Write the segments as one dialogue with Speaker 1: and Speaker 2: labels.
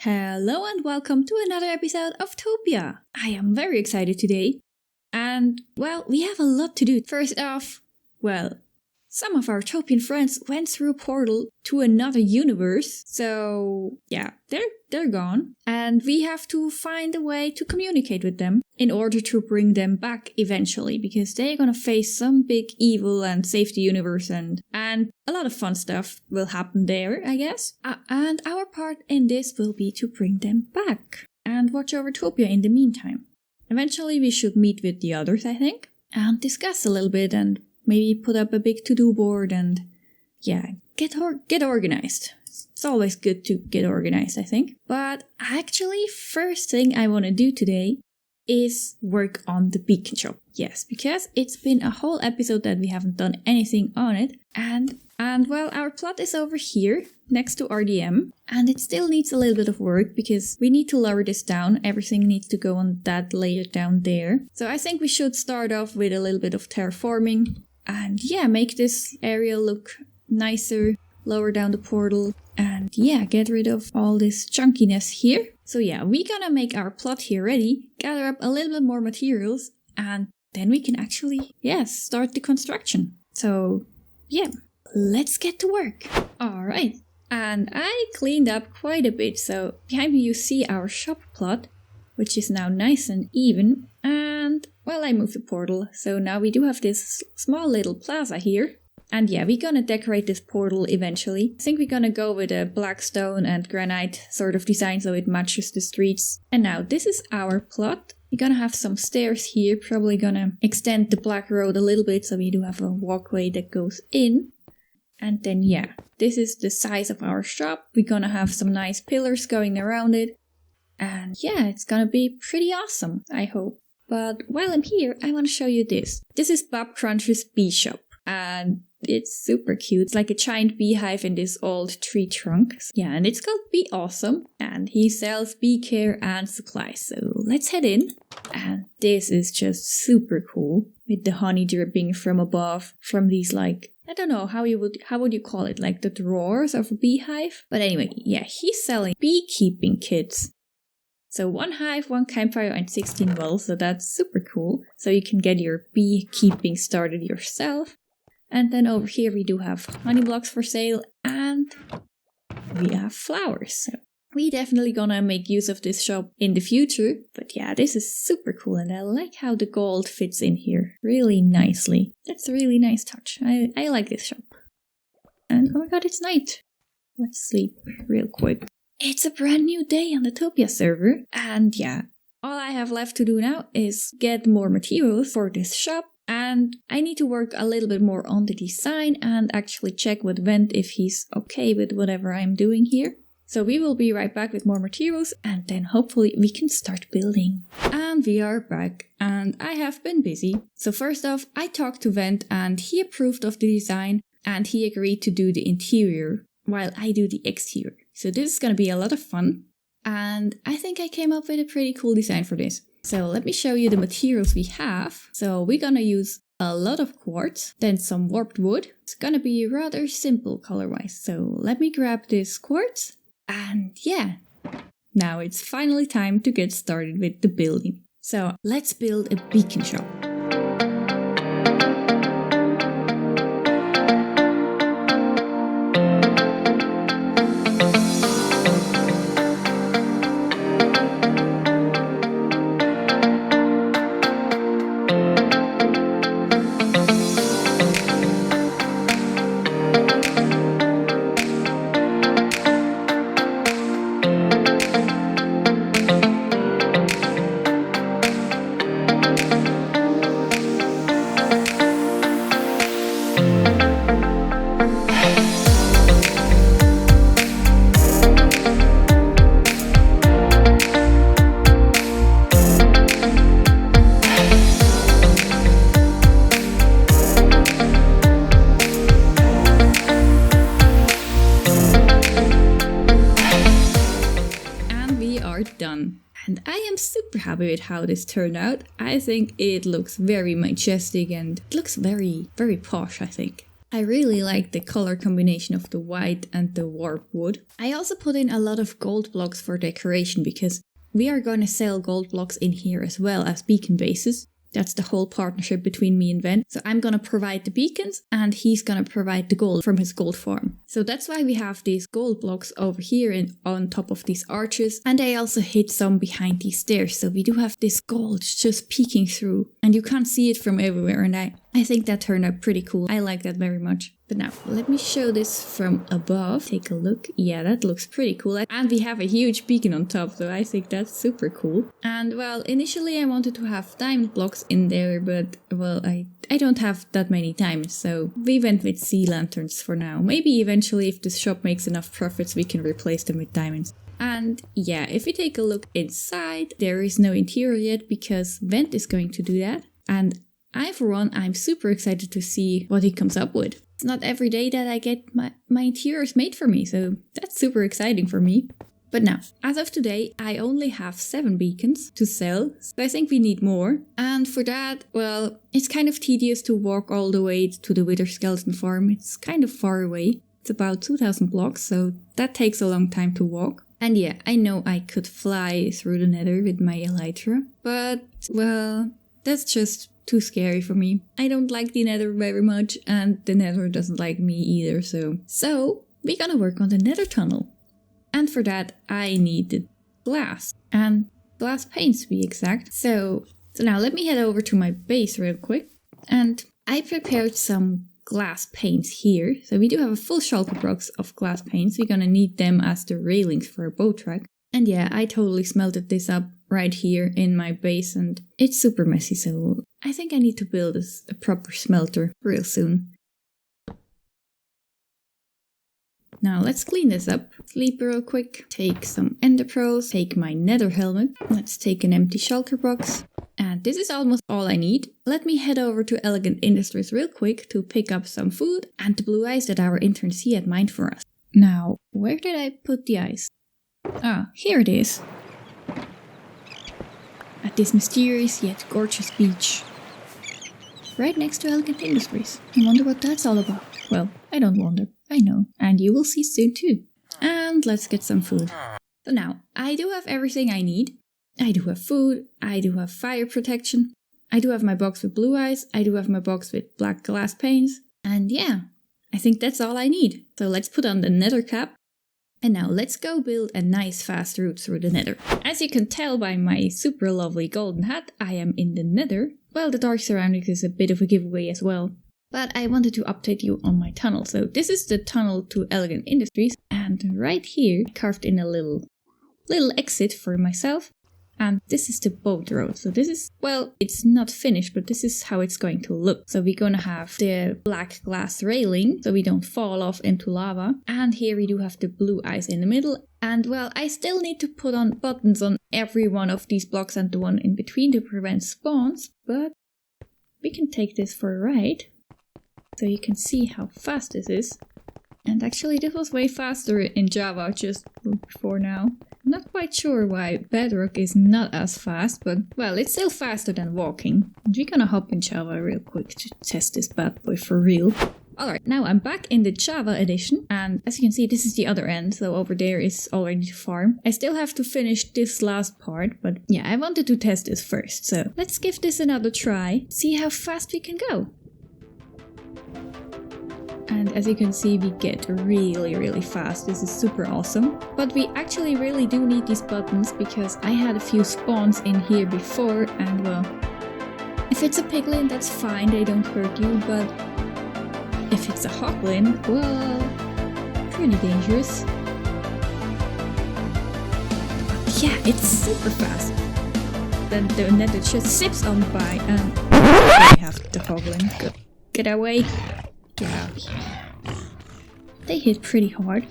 Speaker 1: Hello and welcome to another episode of Topia. I am very excited today. And, well, we have a lot to do. First off, some of our Topian friends went through a portal to another universe. So, yeah, they're gone. And we have to find a way to communicate with them in order to bring them back eventually. Because they're gonna face some big evil and save the universe and a lot of fun stuff will happen there, I guess. And our part in this will be to bring them back and watch over Topia in the meantime. Eventually we should meet with the others, I think, and discuss a little bit and maybe put up a big to-do board and, get organized. It's always good to get organized, I think. But actually, first thing I want to do today is work on the beacon shop. Yes, because it's been a whole episode that we haven't done anything on it. And our plot is over here next to RDM. And it still needs a little bit of work because we need to lower this down. Everything needs to go on that layer down there. So I think we should start off with a little bit of terraforming. And make this area look nicer. Lower down the portal. And get rid of all this chunkiness here. So we're gonna make our plot here ready. Gather up a little bit more materials. And then we can actually, start the construction. So, let's get to work. Alright. And I cleaned up quite a bit. So behind me you see our shop plot, which is now nice and even. And, I moved the portal. So now we do have this small little plaza here. And we're gonna decorate this portal eventually. I think we're gonna go with a black stone and granite sort of design so it matches the streets. And now this is our plot. We're gonna have some stairs here. Probably gonna extend the black road a little bit so we do have a walkway that goes in. And then this is the size of our shop. We're gonna have some nice pillars going around it. And it's gonna be pretty awesome, I hope. But while I'm here, I want to show you this. This is Bob Crunch's bee shop. And it's super cute. It's like a giant beehive in this old tree trunk. And it's called Bee Awesome. And he sells bee care and supplies. So let's head in. And this is just super cool. With the honey dripping from above. From these I don't know how would you call it? Like the drawers of a beehive? But anyway, he's selling beekeeping kits. So 1 hive, 1 campfire, and 16 wells. So that's super cool. So you can get your beekeeping started yourself. And then over here we do have honey blocks for sale. And we have flowers. So we definitely gonna make use of this shop in the future. But this is super cool. And I like how the gold fits in here really nicely. That's a really nice touch. I like this shop. And oh my god, it's night. Let's sleep real quick. It's a brand new day on the Topia server, and all I have left to do now is get more materials for this shop, and I need to work a little bit more on the design and actually check with Vent if he's okay with whatever I'm doing here. So we will be right back with more materials, and then hopefully we can start building. And we are back, and I have been busy. So first off, I talked to Vent, and he approved of the design, and he agreed to do the interior, while I do the exterior. So this is going to be a lot of fun. And I think I came up with a pretty cool design for this. So let me show you the materials we have. So we're going to use a lot of quartz, then some warped wood. It's going to be rather simple color-wise. So let me grab this quartz. And now it's finally time to get started with the building. So let's build a beacon shop. Done. And I am super happy with how this turned out. I think it looks very majestic and it looks very, very posh, I think. I really like the color combination of the white and the warp wood. I also put in a lot of gold blocks for decoration because we are going to sell gold blocks in here as well as beacon bases. That's the whole partnership between me and Ven. So I'm going to provide the beacons and he's going to provide the gold from his gold farm. So that's why we have these gold blocks over here and on top of these arches. And I also hid some behind these stairs. So we do have this gold just peeking through and you can't see it from everywhere. And I think that turned out pretty cool. I like that very much. But now, let me show this from above. Take a look. Yeah, that looks pretty cool. And we have a huge beacon on top, so I think that's super cool. And well, initially I wanted to have diamond blocks in there, but well, I don't have that many diamonds, so we went with sea lanterns for now. Maybe eventually, if this shop makes enough profits, we can replace them with diamonds. And yeah, if we take a look inside, there is no interior yet because Vent is going to do that. And for one, I'm super excited to see what he comes up with. It's not every day that I get my interiors made for me, so that's super exciting for me. But now, as of today, I only have 7 beacons to sell, so I think we need more. And for that, well, it's kind of tedious to walk all the way to the Wither Skeleton farm. It's kind of far away. It's about 2,000 blocks, so that takes a long time to walk. And yeah, I know I could fly through the nether with my elytra, but, well, that's just too scary for me. I don't like the nether very much, and the nether doesn't like me either, so we're gonna work on the nether tunnel. And for that, I needed glass, and glass panes to be exact. So now let me head over to my base real quick, and I prepared some glass panes here. So we do have a full shulker box of glass panes. We're gonna need them as the railings for a boat track. And yeah, I totally smelted this up right here in my base, and it's super messy, so I think I need to build a proper smelter real soon. Now let's clean this up. Sleep real quick. Take some ender pearls. Take my nether helmet. Let's take an empty shulker box. And this is almost all I need. Let me head over to Elegant Industries real quick to pick up some food and the blue ice that our intern C had mined for us. Now, where did I put the ice? Ah, here it is. At this mysterious yet gorgeous beach. Right next to Elegant Industries. I wonder what that's all about. Well, I don't wonder. I know. And you will see soon too. And let's get some food. So now, I do have everything I need. I do have food. I do have fire protection. I do have my box with blue ice. I do have my box with black glass panes. And yeah, I think that's all I need. So let's put on the nether cap. And now let's go build a nice fast route through the nether. As you can tell by my super lovely golden hat, I am in the nether. Well, the dark surroundings is a bit of a giveaway as well. But I wanted to update you on my tunnel. So this is the tunnel to Elegant Industries. And right here, I carved in a little exit for myself. And this is the boat road. So this is, well, it's not finished, but this is how it's going to look. So we're going to have the black glass railing, so we don't fall off into lava. And here we do have the blue ice in the middle. And well, I still need to put on buttons on every one of these blocks and the one in between to prevent spawns. But we can take this for a ride. So you can see how fast this is. And actually this was way faster in Java just before now. I'm not quite sure why Bedrock is not as fast, but well, it's still faster than walking. And we're gonna hop in Java real quick to test this bad boy for real. Alright, now I'm back in the Java edition, and as you can see, this is the other end, so over there is already the farm. I still have to finish this last part, but yeah, I wanted to test this first, so let's give this another try, see how fast we can go. And as you can see, we get really fast. This is super awesome. But we actually really do need these buttons because I had a few spawns in here before, and well, if it's a piglin, that's fine, they don't hurt you, but if it's a hoglin, well, pretty dangerous. But yeah, it's super fast. Then the nether just zips on by, and we have the hoglin. Go. Get away. Get out here. They hit pretty hard.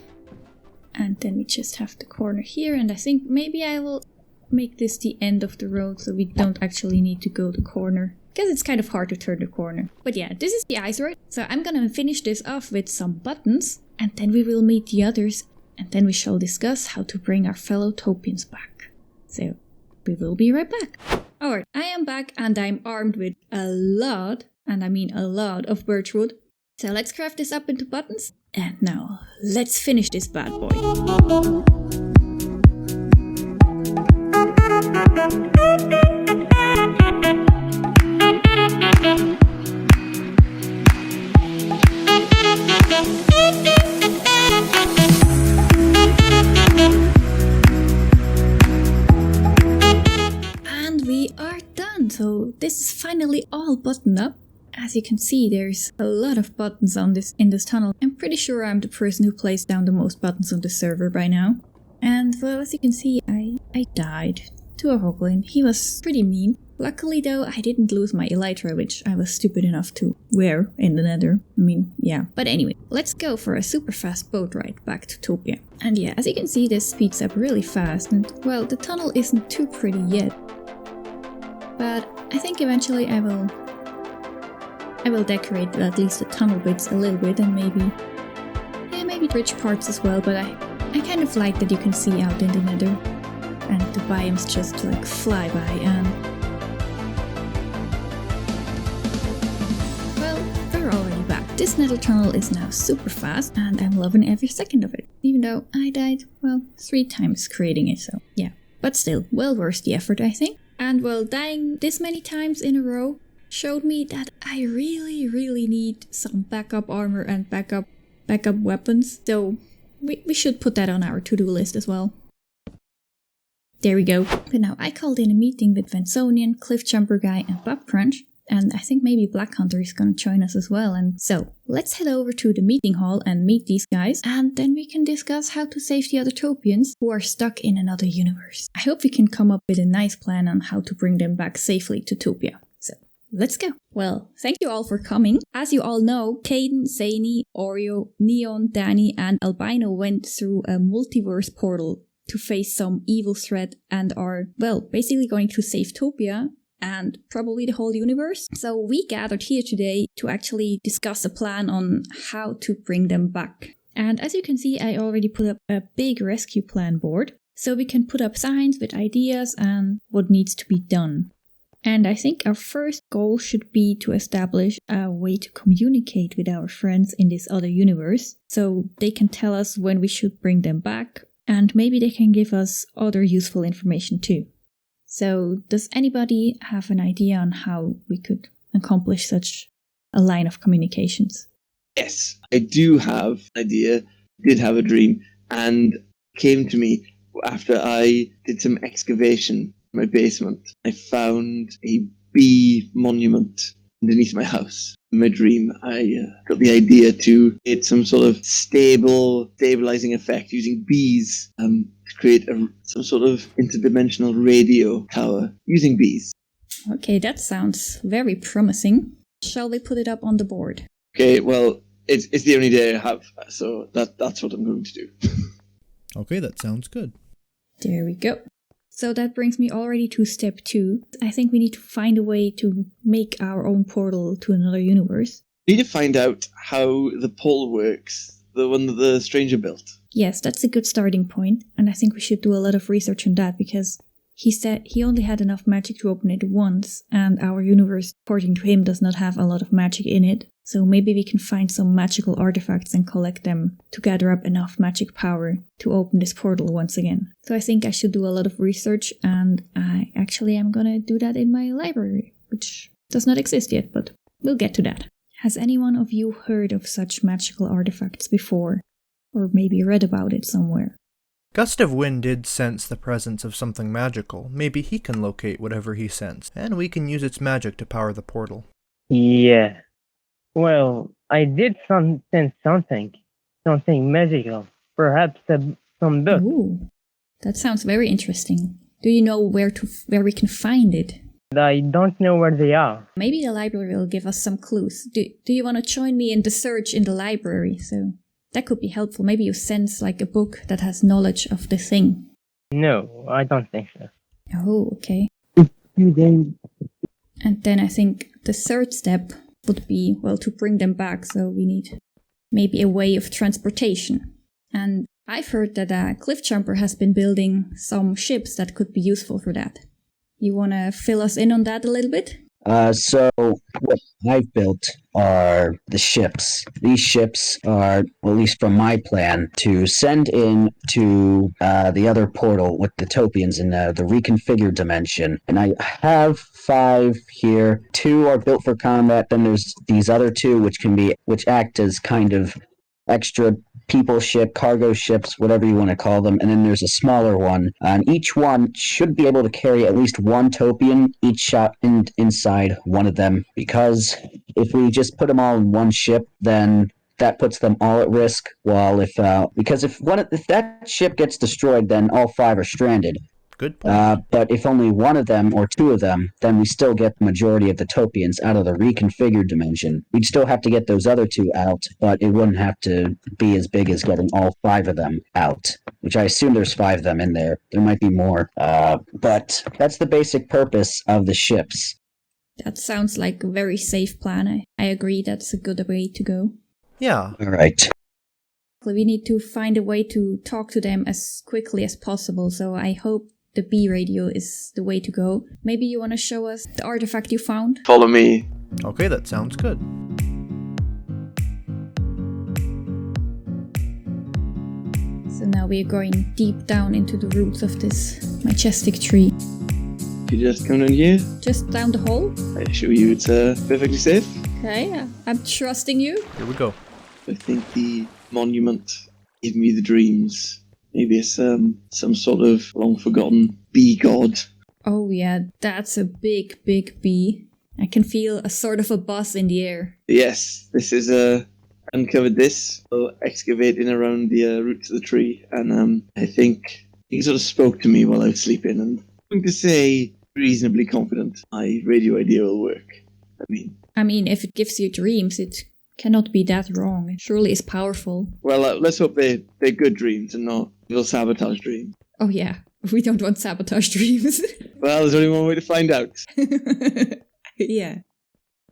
Speaker 1: And then we just have the corner here, and I think maybe I will make this the end of the road so we don't actually need to go the corner. Because it's kind of hard to turn the corner. But yeah, this is the ice road. So I'm gonna finish this off with some buttons, and then we will meet the others, and then we shall discuss how to bring our fellow Topians back. So we will be right back. Alright, I am back and I'm armed with a lot, and I mean a lot of birchwood. So let's craft this up into buttons. And now, let's finish this bad boy. And we are done. So this is finally all buttoned up. As you can see, there's a lot of buttons in this tunnel. I'm pretty sure I'm the person who placed down the most buttons on the server by now. And well, as you can see, I died to a hoglin. He was pretty mean. Luckily though, I didn't lose my elytra, which I was stupid enough to wear in the nether. I mean, yeah. But anyway, let's go for a super fast boat ride back to Topia. And yeah, as you can see, this speeds up really fast. And well, the tunnel isn't too pretty yet. But I think eventually I will decorate at least the tunnel bits a little bit, and maybe bridge parts as well, but I kind of like that you can see out in the nether and the biomes just like fly by. And well, we're already back. This nether tunnel is now super fast and I'm loving every second of it, even though I died, well, 3 times creating it, so yeah. But still, well worth the effort, I think. And well, dying this many times in a row showed me that I really need some backup armor and backup weapons. So we should put that on our to-do list as well. There we go. But now I called in a meeting with Vansonian, Cliffjumper Guy and Bob Crunch. And I think maybe Black Hunter is gonna join us as well. And so let's head over to the meeting hall and meet these guys. And then we can discuss how to save the other Topians who are stuck in another universe. I hope we can come up with a nice plan on how to bring them back safely to Topia. Let's go. Well, thank you all for coming. As you all know, Caden, Zany, Oreo, Neon, Danny, and Albino went through a multiverse portal to face some evil threat and are, well, basically going to save Topia and probably the whole universe. So we gathered here today to actually discuss a plan on how to bring them back. And as you can see, I already put up a big rescue plan board. So we can put up signs with ideas and what needs to be done. And I think our first goal should be to establish a way to communicate with our friends in this other universe, so they can tell us when we should bring them back, and maybe they can give us other useful information too. So does anybody have an idea on how we could accomplish such a line of communications?
Speaker 2: Yes, I do have an idea, did have a dream, and came to me after I did some excavation my basement. I found a bee monument underneath my house. In my dream, I got the idea to create some sort of stabilizing effect using bees to create some sort of interdimensional radio tower using bees.
Speaker 1: Okay, that sounds very promising. Shall we put it up on the board?
Speaker 2: Okay, well, it's the only day I have, so that's what I'm going to do.
Speaker 3: Okay, that sounds good.
Speaker 1: There we go. So that brings me already to step 2. I think we need to find a way to make our own portal to another universe.
Speaker 2: We need to find out how the portal works, the one that the stranger built.
Speaker 1: Yes, that's a good starting point, and I think we should do a lot of research on that, because he said he only had enough magic to open it once, and our universe, according to him, does not have a lot of magic in it. So maybe we can find some magical artifacts and collect them to gather up enough magic power to open this portal once again. So I think I should do a lot of research, and I actually am gonna do that in my library, which does not exist yet, but we'll get to that. Has anyone of you heard of such magical artifacts before? Or maybe read about it somewhere?
Speaker 3: Gust of Wind did sense the presence of something magical. Maybe he can locate whatever he sensed, and we can use its magic to power the portal.
Speaker 4: Yeah. Well, I did sense something magical. Perhaps some book.
Speaker 1: Ooh, that sounds very interesting. Do you know where we can find it?
Speaker 4: I don't know where they are.
Speaker 1: Maybe the library will give us some clues. Do you want to join me in the search in the library? So that could be helpful. Maybe you sense like a book that has knowledge of the thing.
Speaker 4: No, I don't think so.
Speaker 1: Oh, okay. And then I think the third step would be, well, to bring them back. So we need maybe a way of transportation. And I've heard that Cliffjumper has been building some ships that could be useful for that. You want to fill us in on that a little bit?
Speaker 5: So what I've built are the ships. These ships are, well, at least from my plan, to send in to the other portal with the Topians in the reconfigured dimension. And I have 5 here. 2 are built for combat. Then there's these other 2 which act as kind of extra people ship, cargo ships, whatever you want to call them, and then there's a smaller one. And each one should be able to carry at least 1 Topian, each shot inside one of them, because if we just put them all in one ship, then that puts them all at risk. While if that ship gets destroyed, then all 5 are stranded.
Speaker 3: Good point.
Speaker 5: But if only one of them or 2 of them, then we still get the majority of the Topians out of the reconfigured dimension. We'd still have to get those other 2 out, but it wouldn't have to be as big as getting all 5 of them out, which I assume there's 5 of them in there. There might be more. But that's the basic purpose of the ships.
Speaker 1: That sounds like a very safe plan. I agree that's a good way to go.
Speaker 3: Yeah.
Speaker 5: All right.
Speaker 1: We need to find a way to talk to them as quickly as possible, so I hope the B radio is the way to go. Maybe you want to show us the artifact you found?
Speaker 2: Follow me.
Speaker 3: Okay, that sounds good.
Speaker 1: So now we're going deep down into the roots of this majestic tree.
Speaker 2: You just come in here.
Speaker 1: Just down the hole?
Speaker 2: I assure you it's perfectly safe.
Speaker 1: Okay, I'm trusting you.
Speaker 3: Here we go.
Speaker 2: I think the monument gave me the dreams. Maybe it's some sort of long-forgotten bee god.
Speaker 1: Oh yeah, that's a big, big bee. I can feel a sort of a buzz in the air.
Speaker 2: Yes, this is uncovered this while excavating around the roots of the tree, and I think he sort of spoke to me while I was sleeping, and I'm going to say reasonably confident my radio idea will work.
Speaker 1: I mean, if it gives you dreams, it cannot be that wrong. It surely is powerful.
Speaker 2: Well, let's hope they're good dreams and not evil sabotage dreams.
Speaker 1: Oh yeah, we don't want sabotage dreams.
Speaker 2: Well, there's only one way to find out.
Speaker 1: Yeah.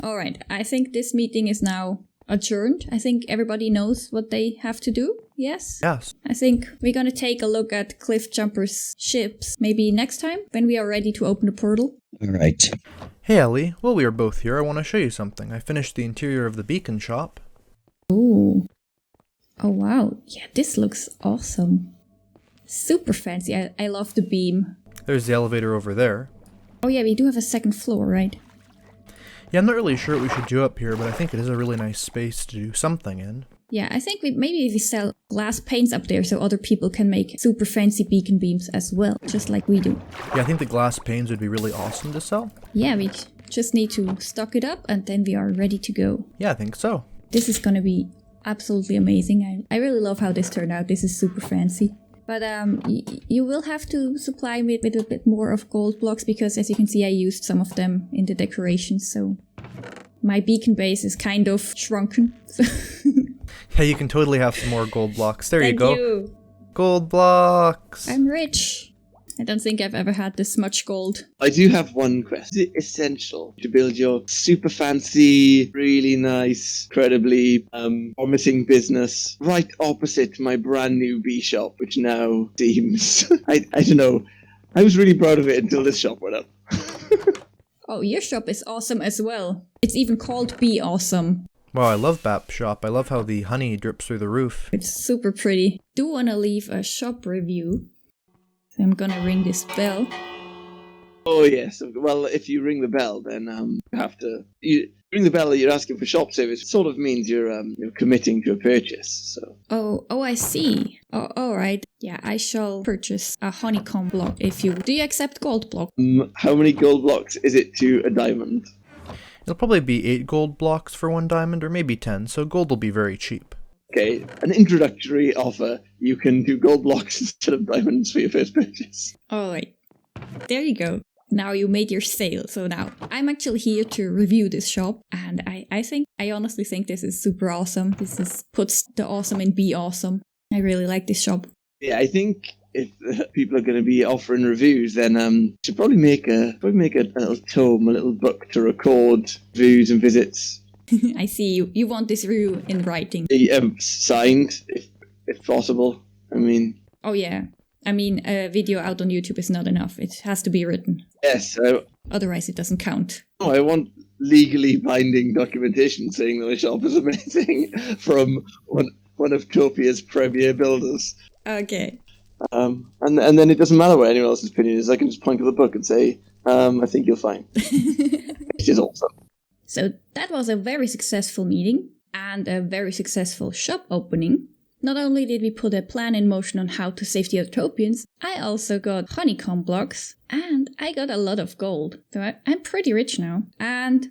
Speaker 1: Alright, I think this meeting is now adjourned. I think everybody knows what they have to do. Yes?
Speaker 3: Yes.
Speaker 1: I think we're gonna take a look at Cliff Jumper's ships maybe next time when we are ready to open the portal.
Speaker 5: All right.
Speaker 3: Hey Ellie, while we are both here, I want to show you something. I finished the interior of the beacon shop.
Speaker 1: Ooh. Oh wow. Yeah, this looks awesome. Super fancy. I love the beam.
Speaker 3: There's the elevator over there.
Speaker 1: Oh yeah, we do have a second floor, right?
Speaker 3: Yeah, I'm not really sure what we should do up here, but I think it is a really nice space to do something in.
Speaker 1: Yeah, I think maybe we sell glass panes up there so other people can make super fancy beacon beams as well, just like we do.
Speaker 3: Yeah, I think the glass panes would be really awesome to sell.
Speaker 1: Yeah, we just need to stock it up and then we are ready to go.
Speaker 3: Yeah, I think so.
Speaker 1: This is gonna be absolutely amazing. I really love how this turned out. This is super fancy. But you will have to supply me with a bit more of gold blocks because, as you can see, I used some of them in the decorations, so my beacon base is kind of shrunken.
Speaker 3: Yeah, you can totally have some more gold blocks. There you
Speaker 1: Thank
Speaker 3: go.
Speaker 1: you.
Speaker 3: Gold blocks!
Speaker 1: I'm rich. I don't think I've ever had this much gold.
Speaker 2: I do have one question. Is it essential to build your super fancy, really nice, incredibly promising business right opposite my brand new bee shop, which now seems... I don't know. I was really proud of it until this shop went up.
Speaker 1: Oh, your shop is awesome as well. It's even called Bee Awesome.
Speaker 3: Wow, I love Bap's shop. I love how the honey drips through the roof.
Speaker 1: It's super pretty. Do want to leave a shop review. So I'm gonna ring this bell.
Speaker 2: Oh, yes. Well, if you ring the bell, then you have to... You ring the bell, you're asking for shop service. It sort of means you're committing to a purchase, so...
Speaker 1: Oh, I see. Oh, alright. Yeah, I shall purchase a honeycomb block if you... Do you accept gold block?
Speaker 2: How many gold blocks is it to a diamond?
Speaker 3: It'll probably be 8 gold blocks for 1 diamond, or maybe 10, so gold will be very cheap.
Speaker 2: Okay, an introductory offer. You can do gold blocks instead of diamonds for your first purchase.
Speaker 1: Alright. There you go. Now you made your sale. So now I'm actually here to review this shop. And I honestly think this is super awesome. Puts the awesome in Be Awesome. I really like this shop.
Speaker 2: Yeah, I think if people are going to be offering reviews, then should probably make a little tome, a little book to record reviews and visits.
Speaker 1: I see you want this review in writing.
Speaker 2: Signed, if possible. I mean...
Speaker 1: Oh yeah. I mean, a video out on YouTube is not enough. It has to be written.
Speaker 2: Yes,
Speaker 1: Otherwise, it doesn't count.
Speaker 2: I want legally binding documentation saying that my shop is amazing from one of Topia's premier builders.
Speaker 1: Okay.
Speaker 2: And then it doesn't matter what anyone else's opinion is. I can just point to the book and say, I think you'll find. Which is awesome.
Speaker 1: So that was a very successful meeting and a very successful shop opening. Not only did we put a plan in motion on how to save the other Topians, I also got honeycomb blocks and I got a lot of gold. So I'm pretty rich now. And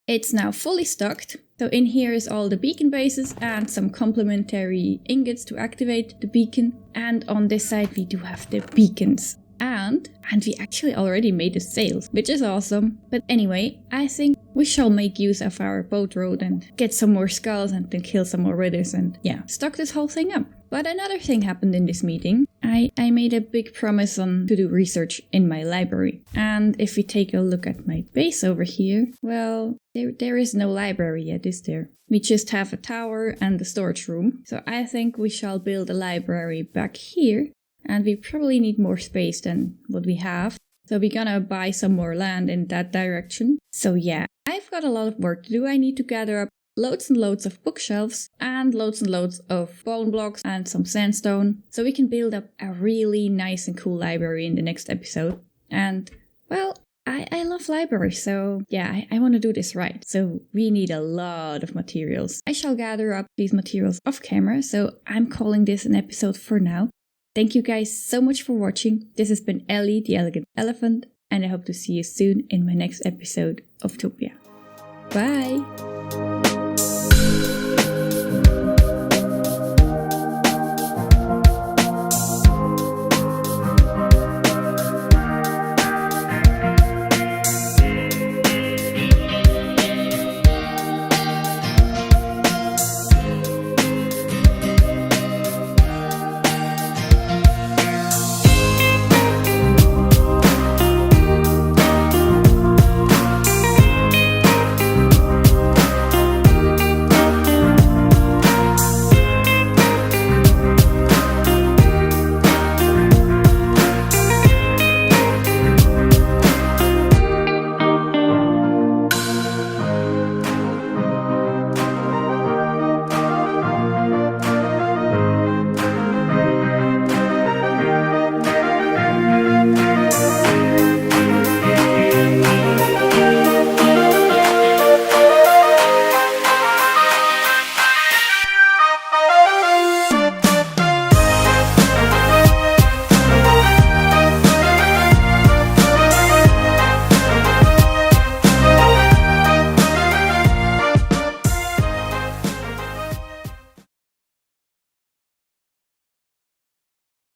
Speaker 1: it's now fully stocked. So in here is all the beacon bases and some complementary ingots to activate the beacon. And on this side we do have the beacons. And we actually already made the sails, which is awesome. But anyway, I think we shall make use of our boat road and get some more skulls and then kill some more withers and stock this whole thing up. But another thing happened in this meeting. I made a big promise to do research in my library. And if we take a look at my base over here, well, there is no library yet, is there? We just have a tower and a storage room. So I think we shall build a library back here. And we probably need more space than what we have. So we're gonna buy some more land in that direction. So yeah, I've got a lot of work to do. I need to gather up loads and loads of bookshelves and loads of bone blocks and some sandstone. So we can build up a really nice and cool library in the next episode. And well, I love libraries, so yeah, I want to do this right. So we need a lot of materials. I shall gather up these materials off camera, so I'm calling this an episode for now. Thank you guys so much for watching. This has been Ellie, the Elegant Elephant, and I hope to see you soon in my next episode of Topia. Bye!